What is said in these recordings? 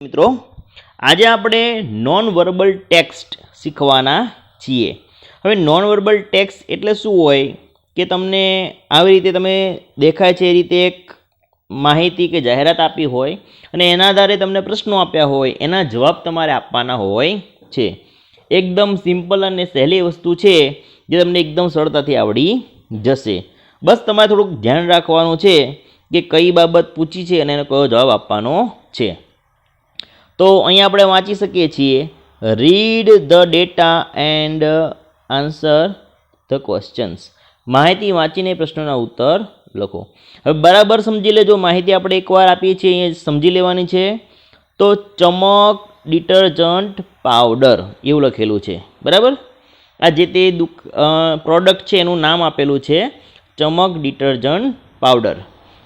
મિત્રો આજે આપણે નોન વર્બલ ટેક્સ્ટ શીખવાના છીએ। હવે નોન વર્બલ ટેક્સ્ટ એટલે શું હોય કે તમને આવી રીતે તમે દેખાય છે એ રીતે એક માહિતી કે જાહેરાત આપી હોય અને એના આધારે તમને પ્રશ્નો આપ્યા હોય, એના જવાબ તમારે આપવાના હોય છે। એકદમ સિમ્પલ અને સહેલી વસ્તુ છે જે તમને એકદમ સરળતાથી આવડી જશે। બસ તમારે થોડુંક ધ્યાન રાખવાનું છે કે કઈ બાબત પૂછી છે અને એનો કયો જવાબ આપવાનો છે। તો અહીંયા આપણે વાંચી શકીએ છીએ, read the data and answer the questions. માહિતી વાંચીને પ્રશ્નોના ઉત્તર લખો। હવે બરાબર સમજી લેજો, માહિતી આપણે એકવાર આપીએ છીએ અહીંયા સમજી લેવાની છે। તો ચમક ડિટર્જન્ટ પાવડર એવું લખેલું છે, બરાબર। આ જે તે પ્રોડક્ટ છે એનું નામ આપેલું છે ચમક ડિટર્જન્ટ પાવડર।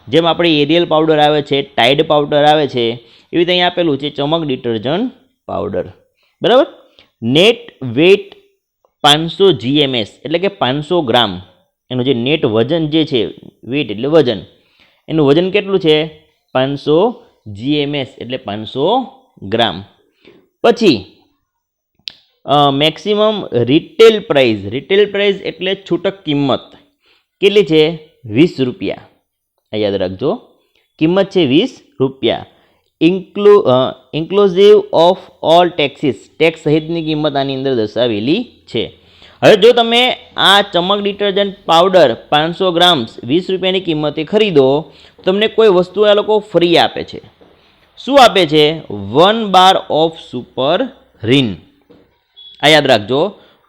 જેમ આપણે એરિયલ પાવડર આવે છે, ટાઇડ પાવડર આવે છે, એવી રીતે અહીંયા આપેલું છે ચમક ડિટર્જન્ટ પાવડર, બરાબર। નેટ વેટ 500 GMS એટલે કે 500 ગ્રામ, એનું જે નેટ વજન જે છે, વેટ એટલે વજન, એનું વજન કેટલું છે 500 GMS એટલે 500 ગ્રામ। પછી મેક્સિમમ રિટેલ પ્રાઇસ એટલે છૂટક કિંમત કેટલી છે 20 રૂપિયા, યાદ રાખજો, કિંમત છે 20 રૂપિયા। Inclusive of all taxes, tax સહિતની કિંમત આની અંદર દર્શાવેલી છે। હવે જો તમે આ ચમક ડિટર્જન્ટ પાવડર 500 ગ્રામ્સ 20 રૂપિયાની કિંમતે ખરીદો, તમને કોઈ વસ્તુ આ લોકો ફ્રી આપે છે। શું આપે છે? 1 બાર ઓફ સુપર રીન, આ યાદ રાખજો,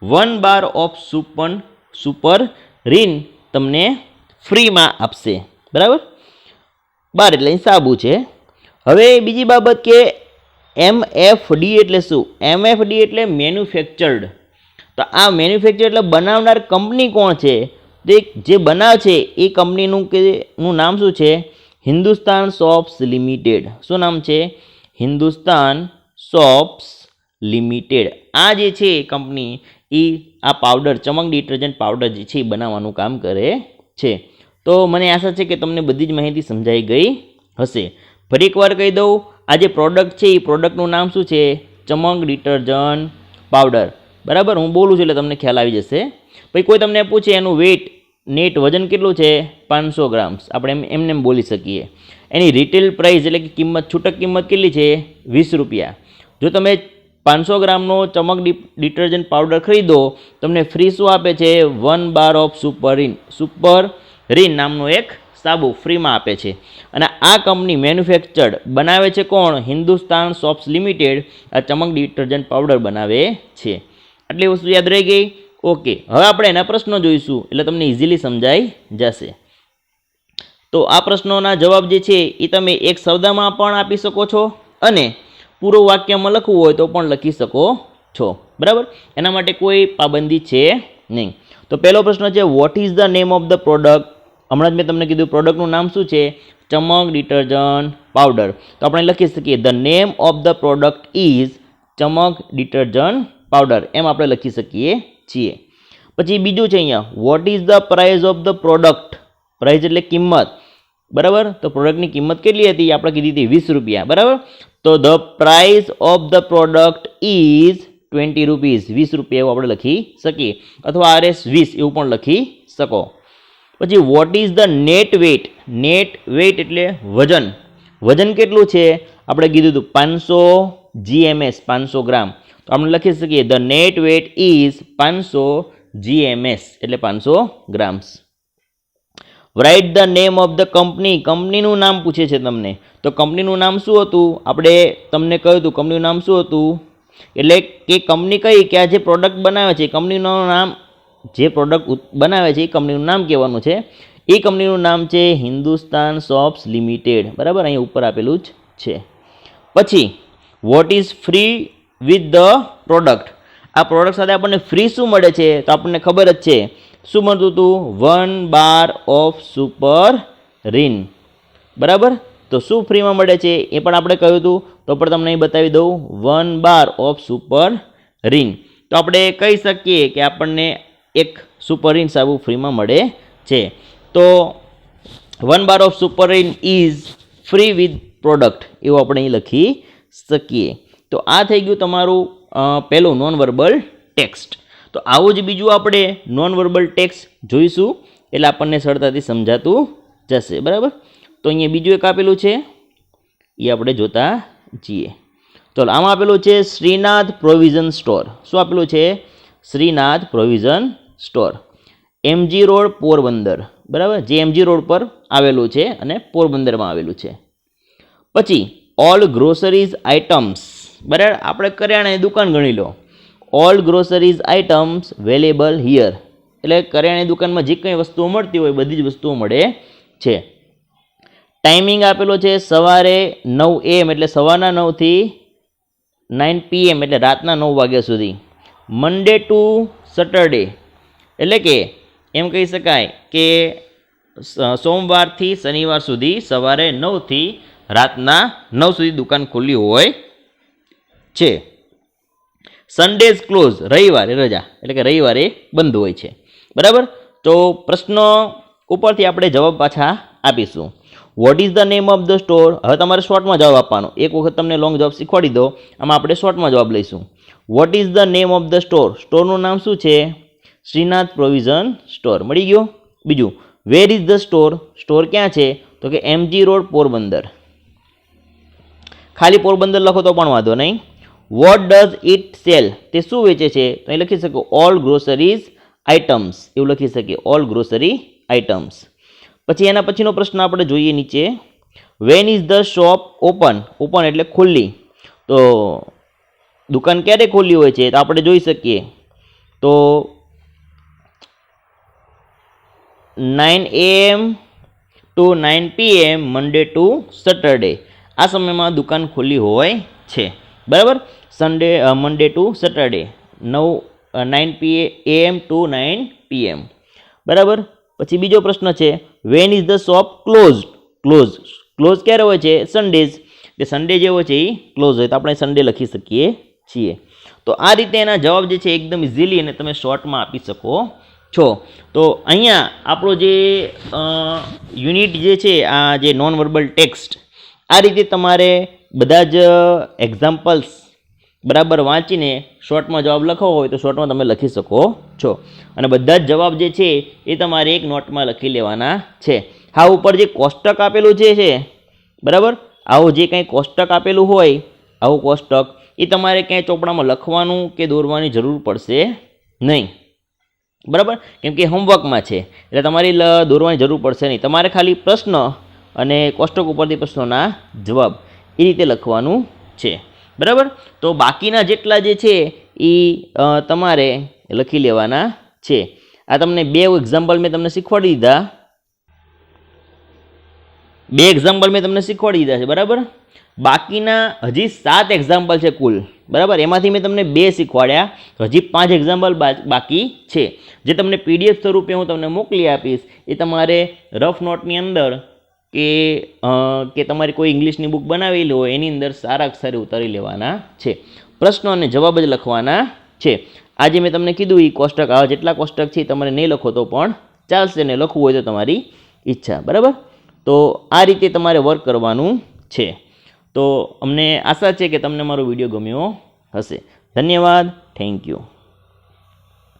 1 બાર ઓફ સુપર રીન તમને ફ્રીમાં આપશે, બરાબર। બાર એટલે સાબુ છે। હવે બીજી બાબત કે MFD એટલે શું? MFD એટલે મેન્યુફેક્ચર્ડ। તો આ મેન્યુફેક્ચર એટલે બનાવનાર કંપની કોણ છે? જે બનાવે છે એ કંપનીનું નામ શું છે? Hindustan soaps limited. શું નામ છે? Hindustan soaps limited. આ જે છે કંપની એ આ પાવડર ચમક ડિટર્જન્ટ પાવડર જે છે એ બનાવવાનું કામ કરે છે। તો મને આશા છે કે તમને બધી જ માહિતી સમજાઈ ગઈ હશે। ફરી એકવાર કહી દઉં, આ જે પ્રોડક્ટ છે એ પ્રોડક્ટનું નામ શું છે? ચમક ડિટર્જન્ટ પાવડર, બરાબર। હું બોલું છું એટલે તમને ખ્યાલ આવી જશે। પછી કોઈ તમને પૂછે એનું વેટ નેટ વજન કેટલું છે 500 ગ્રામ્સ, આપણે એમને બોલી શકીએ। એની રિટેલ પ્રાઇસ એટલે કે કિંમત, છૂટક કિંમત કેટલી છે 20 રૂપિયા। જો તમે 500 ગ્રામનો ચમક ડિટર્જન્ટ પાવડર ખરીદો, તમને ફ્રી શું આપે છે? 1 બાર ઓફ સુપર રીન નામનો એક સાબુ ફ્રીમાં આપે છે। અને આ કંપની મેન્યુફેક્ચર્ડ બનાવે છે કોણ? હિન્દુસ્તાન સોપ્સ લિમિટેડ આ ચમક ડિટર્જન્ટ પાવડર બનાવે છે। આટલી વસ્તુ યાદ રહી ગઈ? ઓકે, હવે આપણે એના પ્રશ્નો જોઈશું એટલે તમને ઇઝીલી સમજાઈ જશે। તો આ પ્રશ્નોના જવાબ જે છે એ તમે એક શબ્દમાં પણ આપી શકો છો અને પૂરો વાક્યમાં લખવું હોય તો પણ લખી શકો છો, બરાબર। એના માટે કોઈ પાબંદી છે નહીં। તો પહેલો પ્રશ્ન છે, vote is the name of the product? હમણાં જ મેં તમને કીધું પ્રોડક્ટનું નામ શું છે? ચમક ડિટર્જન્ટ પાવડર। તો આપણે લખી શકીએ the name of the product is ચમક ડિટર્જન્ટ પાવડર, એમ આપણે લખી શકીએ છીએ। પછી બીજું છે અહીંયા, vote is the price of the product? Price એટલે કિંમત, બરાબર। તો પ્રોડક્ટની કિંમત કેટલી હતી? આપણે કીધી હતી 20 રૂપિયા, બરાબર। તો the price of the product is 20 rupees, 20 રૂપિયા એવું આપણે લખી શકીએ, અથવા RS 20 એવું પણ લખી શકો। પછી vote is the net wet? Net wet એટલે વજન, વજન કેટલું છે? આપણે કીધું હતું 500 GMS 500 ગ્રામ, તો આપણે લખી શકીએ the net wet is 500 GMS એટલે 500 grams. Write the name of the company, કંપનીનું નામ પૂછે છે તમને, તો કંપનીનું નામ શું હતું? આપણે તમને કહ્યું હતું કંપનીનું નામ શું હતું, એટલે કે કંપની કઈ કે આ જે પ્રોડક્ટ બનાવે છે કંપનીનું નામ, જે પ્રોડક્ટ બનાવે છે એ કંપનીનું નામ કહેવાનું છે। એ કંપનીનું નામ છે હિન્દુસ્તાન સોપ્સ લિમિટેડ, બરાબર, અહીં ઉપર આપેલું જ છે। પછી what is free with the product? આ પ્રોડક્ટ સાથે આપણને ફ્રી શું મળે છે? તો આપણને ખબર જ છે શું મળતું હતું? 1 બાર ઓફ સુપર રીન, બરાબર। તો શું ફ્રીમાં મળે છે એ પણ આપણે કહ્યું હતું, તો પણ તમને અહીં બતાવી દઉં 1 બાર ઓફ સુપર રીન। તો આપણે કહી શકીએ કે આપણને એક સુપર રીન સાબુ ફ્રીમાં મળે છે। તો 1 bar of super Rin is free with product એવું આપણે અહીં લખી શકીએ. તો આ થઈ ગયું તમારું પહેલું નોન વર્બલ ટેક્સ્ટ. તો આવું જ બીજું આપણે નોન વર્બલ ટેક્સ્ટ જોઈશું એટલે આપણને સરળતાથી સમજાતું જશે. બરાબર, તો અહીંયા બીજું એક આપેલું છે એ આપણે જોતા જઈએ. ચલો, આમાં આપેલું છે શ્રીનાથ પ્રોવિઝન સ્ટોર. શું આપેલું છે? Shrinath provision store, MG road, Porbandar. બરાબર, જે MG રોડ પર આવેલું છે અને પોરબંદરમાં આવેલું છે. પછી ઓલ ગ્રોસરીઝ આઇટમ્સ. બરાબર, આપણે કરિયાણાની દુકાન ગણી લો. ઓલ ગ્રોસરીઝ આઇટમ્સ વેલેબલ હિયર, એટલે કરિયાણાની દુકાનમાં જે કંઈ વસ્તુઓ મળતી હોય બધી જ વસ્તુઓ મળે છે. ટાઈમિંગ આપેલો છે સવારે 9 AM એટલે સવારના 9 થી 9 PM એટલે રાતના 9 વાગ્યા સુધી. મંડે ટુ સેટરડે એટલે કે એમ કહી શકાય કે સોમવારથી શનિવાર સુધી સવારે 9 થી રાતના 9 સુધી દુકાન ખુલ્લી હોય છે. સન્ડેઝ ક્લોઝ, રવિવારે રજા એટલે કે રવિવારે બંધ હોય છે. બરાબર, તો પ્રશ્નો ઉપરથી આપણે જવાબ પાછા આપીશું. Vote is the name of the store? હવે તમારે શોર્ટમાં જવાબ આપવાનો. એક વખત તમને લોંગ જવાબ શીખવાડી દો, આમાં આપણે શોર્ટમાં જવાબ લઈશું. What is the name of the store? સ્ટોરનું નામ શું છે? Shrinath provision store. મળી ગયો. બીજું, where is the store? Store ક્યાં છે? તો કે MG રોડ, પોરબંદર. ખાલી પોરબંદર લખો તો પણ વાંધો નહીં. What does it cell? તે શું વેચે છે? તો અહીં લખી શકો ઓલ ગ્રોસરીઝ આઇટમ્સ, એવું લખી શકીએ ઓલ ગ્રોસરી આઇટમ્સ. પછી એના પછીનો પ્રશ્ન આપણે જોઈએ નીચે. Van is the shop open? Open એટલે ખુલ્લી. તો દુકાન ક્યારે ખુલ્લી હોય છે? તો આપણે જોઈ શકીએ તો 9 AM to 9 PM Monday to Saturday. આ સમયમાં દુકાન ખુલ્લી હોય છે. બરાબર, Monday to Saturday 9 AM to 9 PM. બરાબર, પછી બીજો પ્રશ્ન છે when is the shop close? Close ક્યારે હોય છે? સન્ડેઝ. કે સન્ડે જે હોય છે એ ક્લોઝ હોય, તો આપણે સન્ડે લખી શકીએ છીએ. તો આ રીતે એના જવાબ જે છે એકદમ ઇઝીલી અને તમે શોર્ટમાં આપી શકો છો. તો અહીંયા આપણો જે યુનિટ જે છે આ જે નોન વર્બલ ટેક્સ્ટ, આ રીતે તમારે બધા જ એક્ઝામ્પલ્સ બરાબર વાંચીને શોર્ટમાં જવાબ લખવો હોય તો શોર્ટમાં તમે લખી શકો છો. અને બધા જ જવાબ જે છે એ તમારે એક નોટમાં લખી લેવાના છે. હા, ઉપર જે કોષ્ટક આપેલું છે બરાબર, આવું જે કંઈ કોષ્ટક આપેલું હોય આવું કોષ્ટક એ તમારે ક્યાંય ચોપડામાં લખવાનું કે દોરવાની જરૂર પડશે નહીં. બરાબર, કેમ કે હોમવર્કમાં છે એટલે તમારે દોરવાની જરૂર પડશે નહીં. તમારે ખાલી પ્રશ્ન અને કોષ્ટક ઉપરથી પ્રશ્નોના જવાબ એ રીતે લખવાનું છે. બરાબર, તો બાકીના જેટલા જે છે એ તમારે લખી લેવાના છે. આ તમને 2 એક્ઝામ્પલ મેં તમને શીખવાડી દીધા. 2 એક્ઝામ્પલ મેં તમને શીખવાડી દીધા છે. બરાબર, બાકીના હજી 7 એક્ઝામ્પલ છે કુલ. બરાબર, એમાંથી મેં તમને 2 શીખવાડ્યા, હજી 5 એક્ઝામ્પલ બાકી છે જે તમને PDF સ્વરૂપે હું તમને મોકલી આપીશ. એ તમારે રફ નોટની અંદર કે તમારી કોઈ ઇંગ્લિશની બુક બનાવેલી હોય એની અંદર સારા અક્ષરે ઉતારી લેવાના છે. પ્રશ્નો અને જવાબ જ લખવાના છે. આજે મેં તમને કીધું એ કોષ્ટક, આવા જેટલા કોષ્ટક છે તમારે નહીં લખો તો પણ ચાલશે, ને લખવું હોય તો તમારી ઈચ્છા. બરાબર, તો આ રીતે તમારે વર્ક કરવાનું છે. તો અમને આશા છે કે તમને મારો વિડીયો ગમ્યો હશે. ધન્યવાદ. Thank you.